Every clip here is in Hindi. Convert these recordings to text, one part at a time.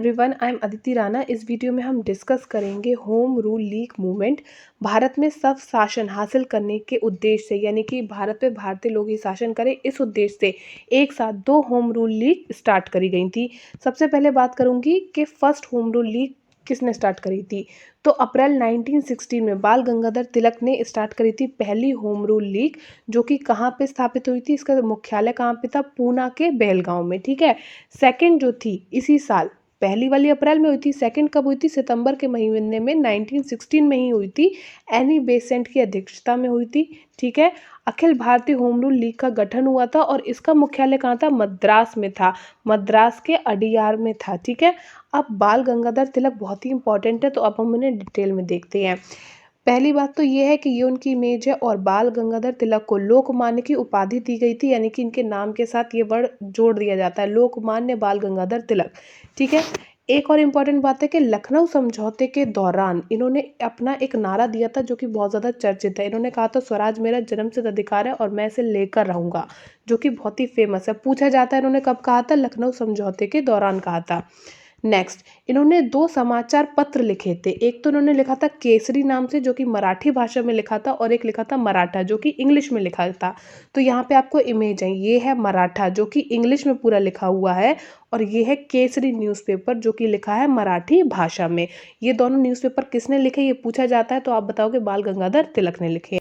Everyone, I am Aditi Rana. इस वीडियो में हम डिस्कस करेंगे home rule league movement. Bharat में सब शासन हासिल करने के उद्देश्य से, यानी कि भारत पे भारतीय लोग ही शासन करें, इस उद्देश्य से एक साथ दो होम रूल लीग स्टार्ट करी गई थी। सबसे पहले बात करूंगी कि फर्स्ट होम रूल लीग किसने स्टार्ट करी थी। तो अप्रैल 1916 में बाल गंगाधर तिलक ने स्टार्ट करी थी पहली होम रूल लीग, जो कि कहाँ पे स्थापित हुई थी, इसका मुख्यालय कहाँ पे था, पूना के बेलगांव में। ठीक है। सेकंड जो थी इसी साल, पहली वाली अप्रैल में हुई थी, सेकंड कब हुई थी, सितंबर के महीने में 1916 में ही हुई थी। एनी बेसेंट की अध्यक्षता में हुई थी। ठीक है। Akhil Bharatiya home rule league का गठन हुआ था और इसका मुख्यालय कहाँ था, मद्रास में था, मद्रास के अडियार में था। ठीक है। अब बाल गंगाधर तिलक बहुत ही इंपॉर्टेंट है, तो अब हम उन्हें डिटेल में देखते हैं। पहली बात तो ये है कि ये उनकी इमेज है, और बाल गंगाधर तिलक को लोकमान्य की उपाधि दी गई थी, यानी कि इनके नाम के साथ ये वर्ड जोड़ दिया जाता है, लोकमान्य बाल गंगाधर तिलक। ठीक है। एक और इम्पॉर्टेंट बात है कि लखनऊ समझौते के दौरान इन्होंने अपना एक नारा दिया था जो कि बहुत ज़्यादा चर्चित है। इन्होंने कहा था, स्वराज मेरा जन्मसिद्ध अधिकार है और मैं इसे लेकर रहूंगा, जो कि बहुत ही फेमस है। पूछा जाता है इन्होंने कब कहा था, लखनऊ समझौते के दौरान कहा था। नेक्स्ट, इन्होंने दो समाचार पत्र लिखे थे। एक तो इन्होंने लिखा था केसरी नाम से, जो कि मराठी भाषा में लिखा था, और एक लिखा था मराठा, जो कि इंग्लिश में लिखा था। तो यहाँ पे आपको इमेज है, ये है मराठा जो कि इंग्लिश में पूरा लिखा हुआ है, और ये है केसरी न्यूज़पेपर जो कि लिखा है मराठी भाषा में। ये दोनों न्यूज़पेपर किसने लिखे, ये पूछा जाता है, तो आप बताओगे बाल गंगाधर तिलक ने लिखे।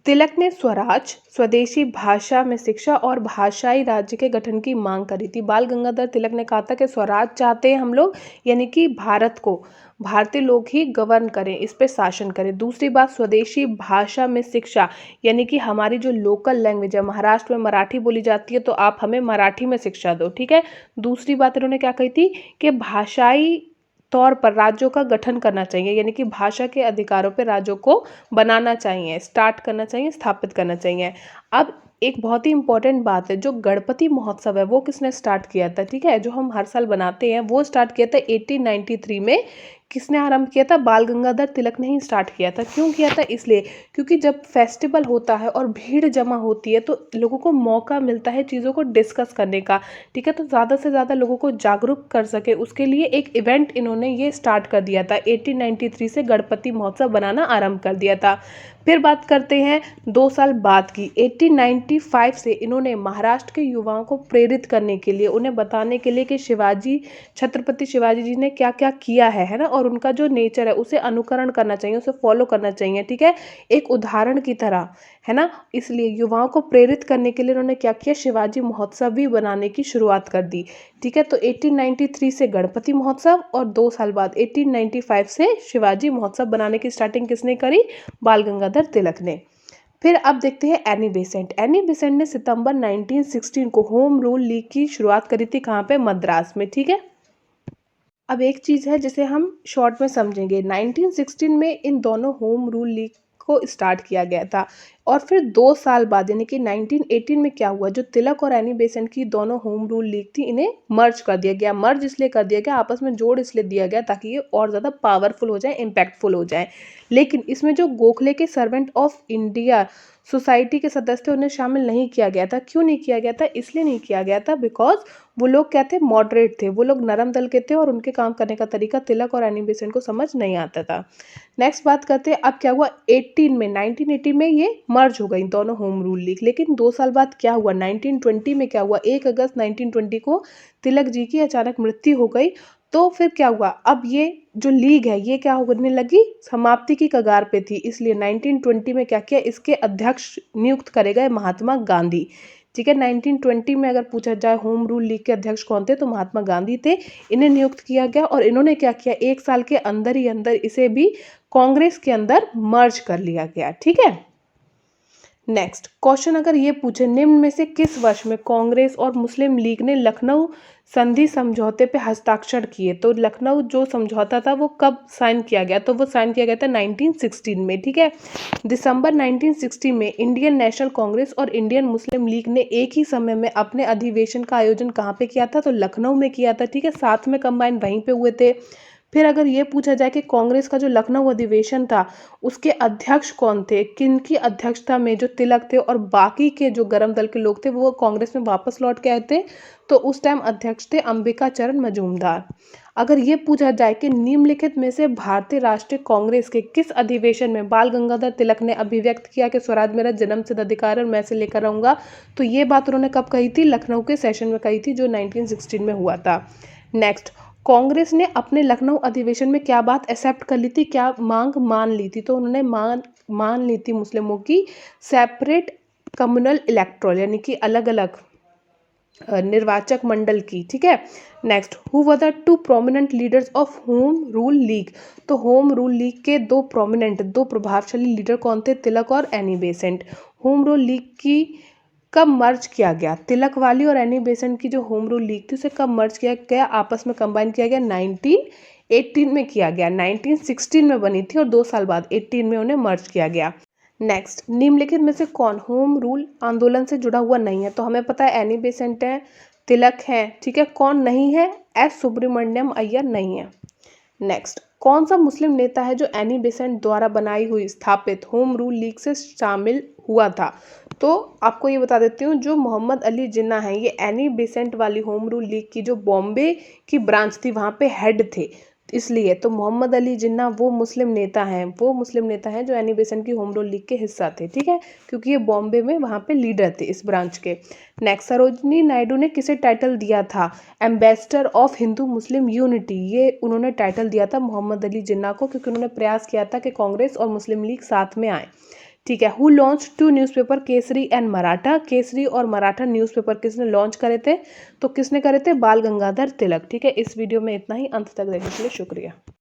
तिलक ने स्वराज, स्वदेशी भाषा में शिक्षा और भाषाई राज्य के गठन की मांग करी थी। बाल गंगाधर तिलक ने कहा था कि स्वराज चाहते हैं हम लोग, यानी कि भारत को भारतीय लोग ही गवर्न करें, इस पे शासन करें। दूसरी बात, स्वदेशी भाषा में शिक्षा, यानी कि हमारी जो लोकल लैंग्वेज है, महाराष्ट्र में मराठी बोली जाती है, तो आप हमें मराठी में शिक्षा दो। ठीक है। दूसरी बात इन्होंने क्या कही थी कि भाषाई तौर पर राज्यों का गठन करना चाहिए, यानी कि भाषा के अधिकारों पर राज्यों को बनाना चाहिए, स्टार्ट करना चाहिए, स्थापित करना चाहिए। अब एक बहुत ही इंपॉर्टेंट बात है, जो गणपति महोत्सव है वो किसने स्टार्ट किया था, ठीक है, जो हम हर साल बनाते हैं, वो स्टार्ट किया था 1893 में। किसने आरंभ किया था, बाल गंगाधर तिलक ने ही स्टार्ट किया था। क्यों किया था, इसलिए क्योंकि जब फेस्टिवल होता है और भीड़ जमा होती है, तो लोगों को मौका मिलता है चीज़ों को डिस्कस करने का। ठीक है। तो ज़्यादा से ज़्यादा लोगों को जागरूक कर सके, उसके लिए एक इवेंट इन्होंने ये स्टार्ट कर दिया था। 1893 से गणपति महोत्सव बनाना आरंभ कर दिया था। फिर बात करते हैं 2 साल बाद की, 1895 से इन्होंने महाराष्ट्र के युवाओं को प्रेरित करने के लिए, उन्हें बताने के लिए कि शिवाजी, छत्रपति शिवाजी जी ने क्या क्या किया है ना, और उनका जो नेचर है उसे अनुकरण करना चाहिए, उसे फॉलो करना चाहिए। ठीक है। एक उदाहरण की तरह, है ना। इसलिए युवाओं को प्रेरित करने के लिए उन्होंने क्या किया, शिवाजी महोत्सव भी बनाने की शुरुआत कर दी। ठीक है। तो 1893 से गणपति महोत्सव, और 2 साल बाद 1895 से शिवाजी महोत्सव बनाने की स्टार्टिंग किसने करी, बाल गंगाधर तिलक ने। फिर अब देखते हैं एनी बेसेंट। एनी बेसेंट ने सितंबर 1916 को होम रूल लीग की शुरुआत करी थी, कहाँ पे, मद्रास में। ठीक है। अब एक चीज़ है जिसे हम शॉर्ट में समझेंगे। 1916 में इन दोनों होम रूल लीग को स्टार्ट किया गया था, और फिर 2 साल बाद यानी कि 1918 में क्या हुआ, जो तिलक और एनी बेसेंट की दोनों होम रूल लीग थी, इन्हें मर्ज कर दिया गया। मर्ज इसलिए कर दिया गया, आपस में जोड़ इसलिए दिया गया ताकि ये और ज़्यादा पावरफुल हो जाए, इम्पैक्टफुल हो जाए। लेकिन इसमें जो गोखले के सर्वेंट ऑफ इंडिया सोसाइटी के सदस्य थे, उन्हें शामिल नहीं किया गया था। क्यों नहीं किया गया था, इसलिए नहीं किया गया था बिकॉज वो लोग क्या थे, मॉडरेट थे, वो लोग नरम दल के थे, और उनके काम करने का तरीका तिलक और एनी बेसेंट को समझ नहीं आता था। नेक्स्ट बात करते हैं, अब क्या हुआ, 1980 में ये मर्ज हो गई दोनों होम रूल लीग। लेकिन 2 साल बाद क्या हुआ, 1920 में क्या हुआ, 1 अगस्त 1920 को तिलक जी की अचानक मृत्यु हो गई। तो फिर क्या हुआ, अब ये जो लीग है ये क्या होने लगी, समाप्ति की कगार पे थी। इसलिए 1920 में क्या किया, इसके अध्यक्ष नियुक्त करे गए महात्मा गांधी। ठीक है। 1920 में अगर पूछा जाए होम रूल लीग के अध्यक्ष कौन थे, तो महात्मा गांधी थे। इन्हें नियुक्त किया गया, और इन्होंने क्या किया, 1 साल के अंदर ही अंदर इसे भी कांग्रेस के अंदर मर्ज कर लिया गया। ठीक है। नेक्स्ट क्वेश्चन अगर ये पूछे, निम्न में से किस वर्ष में कांग्रेस और मुस्लिम लीग ने लखनऊ संधि समझौते पे हस्ताक्षर किए। तो लखनऊ जो समझौता था वो कब साइन किया गया, तो वो साइन किया गया था 1916 में। ठीक है। दिसंबर 1960 में इंडियन नेशनल कांग्रेस और इंडियन मुस्लिम लीग ने एक ही समय में अपने अधिवेशन का आयोजन कहाँ पे किया था, तो लखनऊ में किया था। ठीक है। साथ में कंबाइन वहीं पे हुए थे। फिर अगर ये पूछा जाए कि कांग्रेस का जो लखनऊ अधिवेशन था उसके अध्यक्ष कौन थे, किनकी अध्यक्षता में जो तिलक थे और बाकी के जो गरम दल के लोग थे वो कांग्रेस में वापस लौट के आए थे, तो उस टाइम अध्यक्ष थे अंबिका चरण मजूमदार। अगर ये पूछा जाए कि निम्नलिखित में से भारतीय राष्ट्रीय कांग्रेस के किस अधिवेशन में बाल गंगाधर तिलक ने अभिव्यक्त किया कि स्वराज मेरा जन्मसिद्ध अधिकार है और मैं इसे लेकर रहूंगा, तो ये बात उन्होंने कब कही थी, लखनऊ के सेशन में कही थी जो 1916 में हुआ था। नेक्स्ट, कांग्रेस ने अपने लखनऊ अधिवेशन में क्या बात एक्सेप्ट कर ली थी, क्या मांग मान ली थी, तो उन्होंने मान ली थी मुस्लिमों की सेपरेट कम्युनल इलेक्टोरल यानी कि अलग अलग निर्वाचक मंडल की। ठीक है। Next, who were the two prominent leaders of home rule league, तो होम रूल लीग के दो प्रभावशाली लीडर कौन थे, तिलक और Annie Besant. Home rule league की कब मर्ज किया गया, तिलक वाली और एनी बेसेंट की जो होम रूल लीग थी उसे कब मर्ज किया गया, आपस में कंबाइन किया गया, 1918 में किया गया। 1916 में बनी थी और 2 साल बाद 18 में उन्हें मर्ज किया गया। नेक्स्ट, निम्नलिखित में से कौन होम रूल आंदोलन से जुड़ा हुआ नहीं है, तो हमें पता है एनी बेसेंट है, तिलक है। ठीक है, कौन नहीं है, एस सुब्रमण्यम अय्यर नहीं है। नेक्स्ट, कौन सा मुस्लिम नेता है जो एनी बेसेंट द्वारा बनाई हुई स्थापित होम रूल लीग से शामिल हुआ था, तो आपको ये बता देती हूँ जो मोहम्मद अली जिन्ना है ये एनी बेसेंट वाली होम रूल लीग की जो बॉम्बे की ब्रांच थी वहाँ पे हेड थे, इसलिए तो मोहम्मद अली जिन्ना वो मुस्लिम नेता हैं जो एनी बेसेंट की होम रूल लीग के हिस्सा थे। ठीक है, क्योंकि ये बॉम्बे में वहाँ पे लीडर थे इस ब्रांच के। नेक्स्ट, सरोजिनी नायडू ने किसे टाइटल दिया था, ambassador of Hindu Muslim unity, ये उन्होंने टाइटल दिया था मोहम्मद अली जिन्ना को, क्योंकि उन्होंने प्रयास किया था कि कांग्रेस और मुस्लिम लीग साथ में आए। ठीक है। Who launch 2 newspaper Kesari and Maratha, Kesari और मराठा न्यूज़पेपर किसने लॉन्च करे थे, तो किसने करे थे, बाल गंगाधर तिलक। ठीक है, इस वीडियो में इतना ही, अंत तक देखने के लिए शुक्रिया।